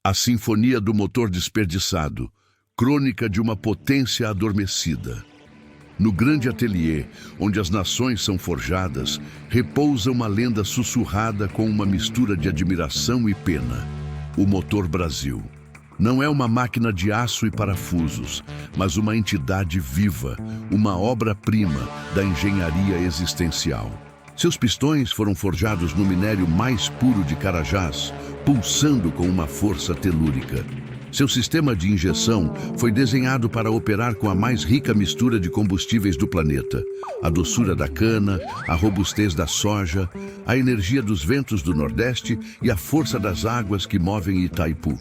A sinfonia do motor desperdiçado, crônica de uma potência adormecida. No grande ateliê, onde as nações são forjadas, repousa uma lenda sussurrada com uma mistura de admiração e pena. O motor Brasil. Não é uma máquina de aço e parafusos, mas uma entidade viva, uma obra-prima da engenharia existencial. Seus pistões foram forjados no minério mais puro de Carajás, pulsando com uma força telúrica. Seu sistema de injeção foi desenhado para operar com a mais rica mistura de combustíveis do planeta. A doçura da cana, a robustez da soja, a energia dos ventos do Nordeste e a força das águas que movem Itaipu.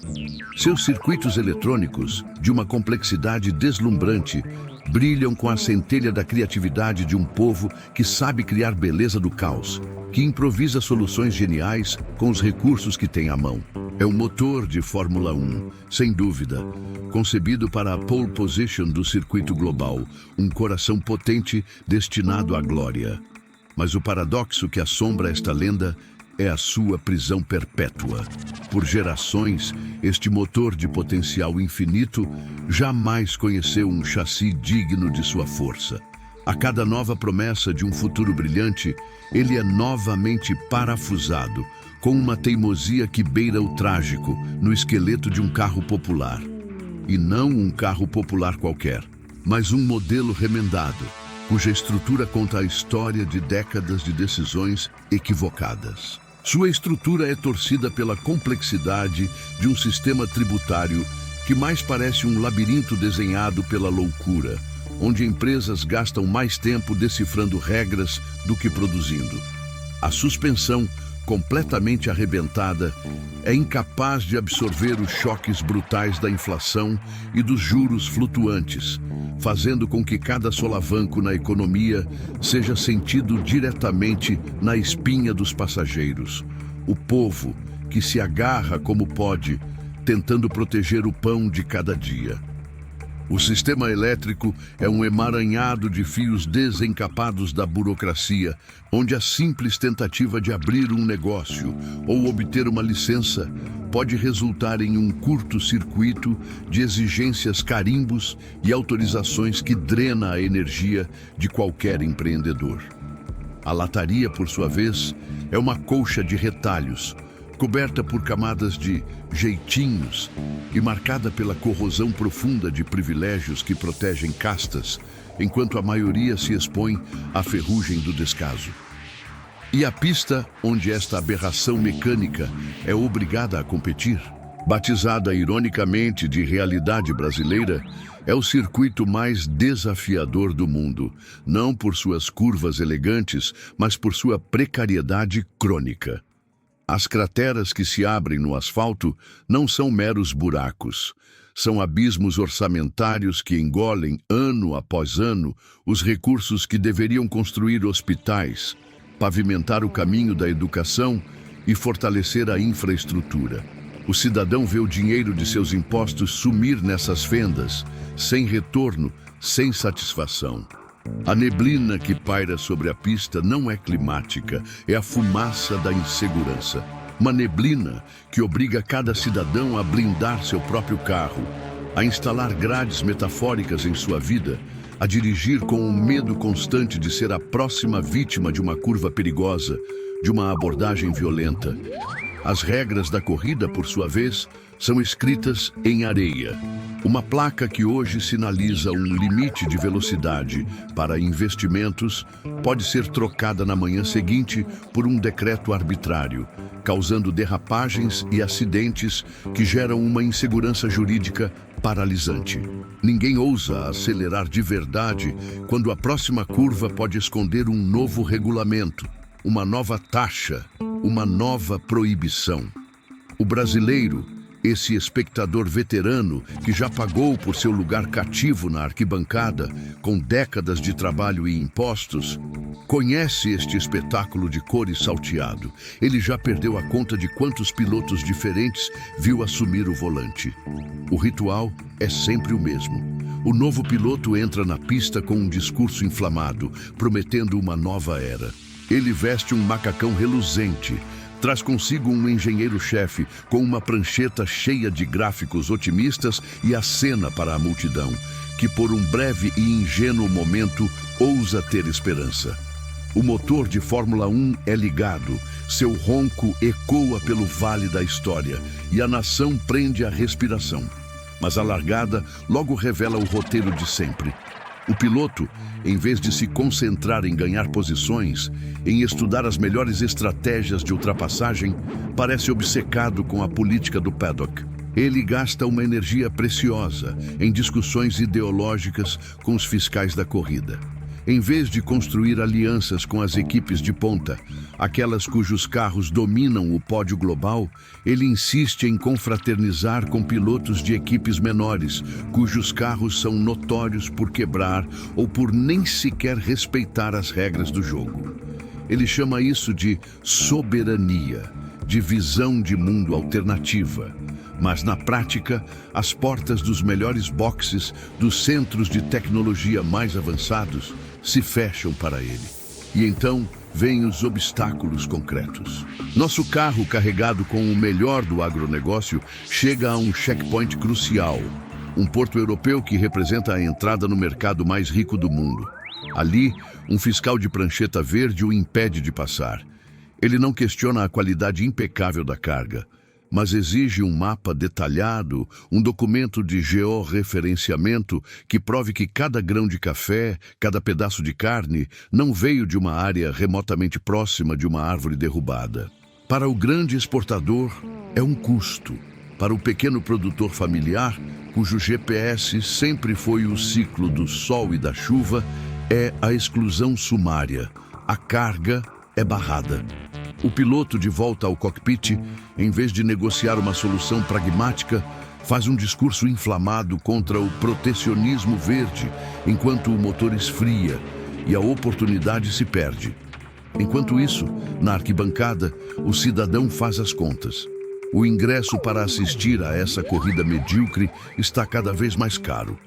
Seus circuitos eletrônicos, de uma complexidade deslumbrante, brilham com a centelha da criatividade de um povo que sabe criar beleza do caos, que improvisa soluções geniais com os recursos que tem à mão. É um motor de Fórmula 1, sem dúvida, concebido para a pole position do circuito global, um coração potente destinado à glória. Mas o paradoxo que assombra esta lenda é a sua prisão perpétua. Por gerações, este motor de potencial infinito jamais conheceu um chassi digno de sua força. A cada nova promessa de um futuro brilhante, ele é novamente parafusado, com uma teimosia que beira o trágico no esqueleto de um carro popular. E não um carro popular qualquer, mas um modelo remendado, cuja estrutura conta a história de décadas de decisões equivocadas. Sua estrutura é torcida pela complexidade de um sistema tributário que mais parece um labirinto desenhado pela loucura, onde empresas gastam mais tempo decifrando regras do que produzindo. A suspensão, completamente arrebentada, é incapaz de absorver os choques brutais da inflação e dos juros flutuantes, fazendo com que cada solavanco na economia seja sentido diretamente na espinha dos passageiros. O povo que se agarra como pode, tentando proteger o pão de cada dia. O sistema elétrico é um emaranhado de fios desencapados da burocracia, onde a simples tentativa de abrir um negócio ou obter uma licença pode resultar em um curto-circuito de exigências, carimbos e autorizações que drena a energia de qualquer empreendedor. A lataria, por sua vez, é uma colcha de retalhos, coberta por camadas de jeitinhos e marcada pela corrosão profunda de privilégios que protegem castas, enquanto a maioria se expõe à ferrugem do descaso. E a pista onde esta aberração mecânica é obrigada a competir, batizada ironicamente de realidade brasileira, é o circuito mais desafiador do mundo, não por suas curvas elegantes, mas por sua precariedade crônica. As crateras que se abrem no asfalto não são meros buracos. São abismos orçamentários que engolem, ano após ano, os recursos que deveriam construir hospitais, pavimentar o caminho da educação e fortalecer a infraestrutura. O cidadão vê o dinheiro de seus impostos sumir nessas fendas, sem retorno, sem satisfação. A neblina que paira sobre a pista não é climática, é a fumaça da insegurança. Uma neblina que obriga cada cidadão a blindar seu próprio carro, a instalar grades metafóricas em sua vida, a dirigir com o medo constante de ser a próxima vítima de uma curva perigosa, de uma abordagem violenta. As regras da corrida, por sua vez, são escritas em areia. Uma placa que hoje sinaliza um limite de velocidade para investimentos pode ser trocada na manhã seguinte por um decreto arbitrário, causando derrapagens e acidentes que geram uma insegurança jurídica paralisante. Ninguém ousa acelerar de verdade quando a próxima curva pode esconder um novo regulamento, uma nova taxa, uma nova proibição. O brasileiro, esse espectador veterano que já pagou por seu lugar cativo na arquibancada, com décadas de trabalho e impostos, conhece este espetáculo de cores salteado. Ele já perdeu a conta de quantos pilotos diferentes viu assumir o volante. O ritual é sempre o mesmo. O novo piloto entra na pista com um discurso inflamado, prometendo uma nova era. Ele veste um macacão reluzente, Traz consigo um engenheiro-chefe com uma prancheta cheia de gráficos otimistas e acena para a multidão, que por um breve e ingênuo momento ousa ter esperança. O motor de Fórmula 1 é ligado, seu ronco ecoa pelo vale da história e a nação prende a respiração. Mas a largada logo revela o roteiro de sempre. O piloto, em vez de se concentrar em ganhar posições, em estudar as melhores estratégias de ultrapassagem, parece obcecado com a política do paddock. Ele gasta uma energia preciosa em discussões ideológicas com os fiscais da corrida. Em vez de construir alianças com as equipes de ponta, aquelas cujos carros dominam o pódio global, ele insiste em confraternizar com pilotos de equipes menores, cujos carros são notórios por quebrar ou por nem sequer respeitar as regras do jogo. Ele chama isso de soberania, de visão de mundo alternativa. Mas, na prática, as portas dos melhores boxes, dos centros de tecnologia mais avançados, se fecham para ele. E então vêm os obstáculos concretos. Nosso carro, carregado com o melhor do agronegócio, chega a um checkpoint crucial, um porto europeu que representa a entrada no mercado mais rico do mundo. Ali, um fiscal de prancheta verde o impede de passar. Ele não questiona a qualidade impecável da carga, mas exige um mapa detalhado, um documento de georreferenciamento que prove que cada grão de café, cada pedaço de carne, não veio de uma área remotamente próxima de uma árvore derrubada. Para o grande exportador, é um custo. Para o pequeno produtor familiar, cujo GPS sempre foi o ciclo do sol e da chuva, é a exclusão sumária. A carga é barrada. O piloto, de volta ao cockpit, em vez de negociar uma solução pragmática, faz um discurso inflamado contra o protecionismo verde, enquanto o motor esfria e a oportunidade se perde. Enquanto isso, na arquibancada, o cidadão faz as contas. O ingresso para assistir a essa corrida medíocre está cada vez mais caro.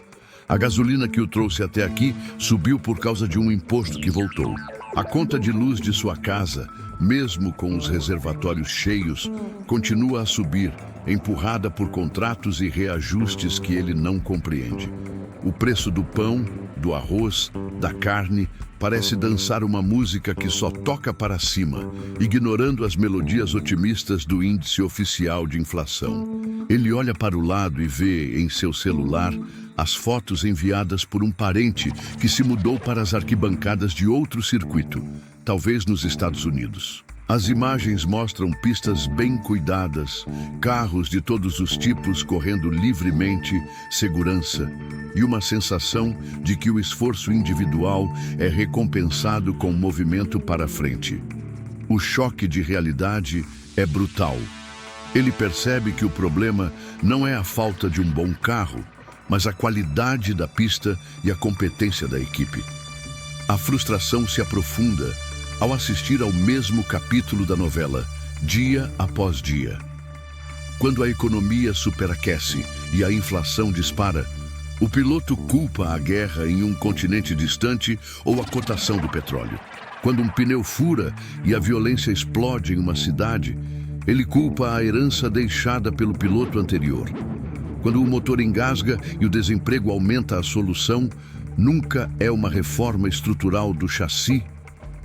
A gasolina que o trouxe até aqui subiu por causa de um imposto que voltou. A conta de luz de sua casa, mesmo com os reservatórios cheios, continua a subir, empurrada por contratos e reajustes que ele não compreende. O preço do pão, do arroz, da carne, parece dançar uma música que só toca para cima, ignorando as melodias otimistas do índice oficial de inflação. Ele olha para o lado e vê, em seu celular, as fotos enviadas por um parente que se mudou para as arquibancadas de outro circuito, talvez nos Estados Unidos. As imagens mostram pistas bem cuidadas, carros de todos os tipos correndo livremente, segurança e uma sensação de que o esforço individual é recompensado com movimento para frente. O choque de realidade é brutal. Ele percebe que o problema não é a falta de um bom carro, mas a qualidade da pista e a competência da equipe. A frustração se aprofunda ao assistir ao mesmo capítulo da novela, dia após dia. Quando a economia superaquece e a inflação dispara, o piloto culpa a guerra em um continente distante ou a cotação do petróleo. Quando um pneu fura e a violência explode em uma cidade, ele culpa a herança deixada pelo piloto anterior. Quando o motor engasga e o desemprego aumenta, a solução nunca é uma reforma estrutural do chassi,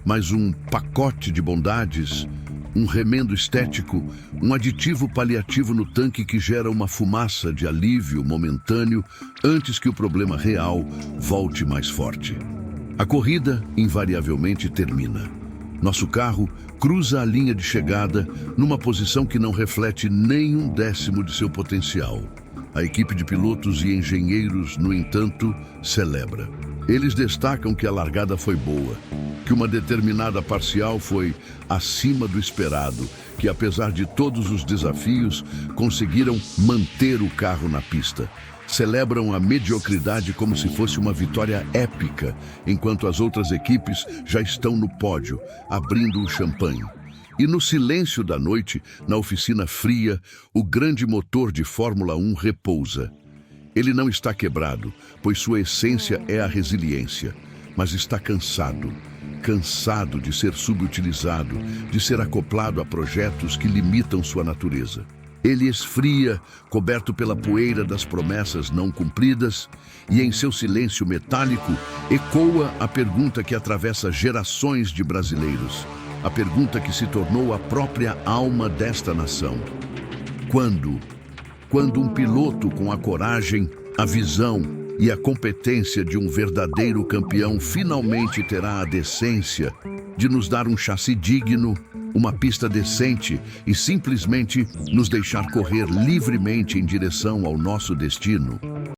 mas um pacote de bondades, um remendo estético, um aditivo paliativo no tanque que gera uma fumaça de alívio momentâneo antes que o problema real volte mais forte. A corrida invariavelmente termina. Nosso carro cruza a linha de chegada numa posição que não reflete nem um décimo de seu potencial. A equipe de pilotos e engenheiros, no entanto, celebra. Eles destacam que a largada foi boa, que uma determinada parcial foi acima do esperado, que apesar de todos os desafios, conseguiram manter o carro na pista. Celebram a mediocridade como se fosse uma vitória épica, enquanto as outras equipes já estão no pódio, abrindo o champanhe. E no silêncio da noite, na oficina fria, o grande motor de Fórmula 1 repousa. Ele não está quebrado, pois sua essência é a resiliência. mas está cansado. Cansado de ser subutilizado, de ser acoplado a projetos que limitam sua natureza. Ele esfria, coberto pela poeira das promessas não cumpridas, e em seu silêncio metálico ecoa a pergunta que atravessa gerações de brasileiros, a pergunta que se tornou a própria alma desta nação. Quando? Quando um piloto com a coragem, a visão e a competência de um verdadeiro campeão finalmente terá a decência de nos dar um chassi digno, uma pista decente e simplesmente nos deixar correr livremente em direção ao nosso destino?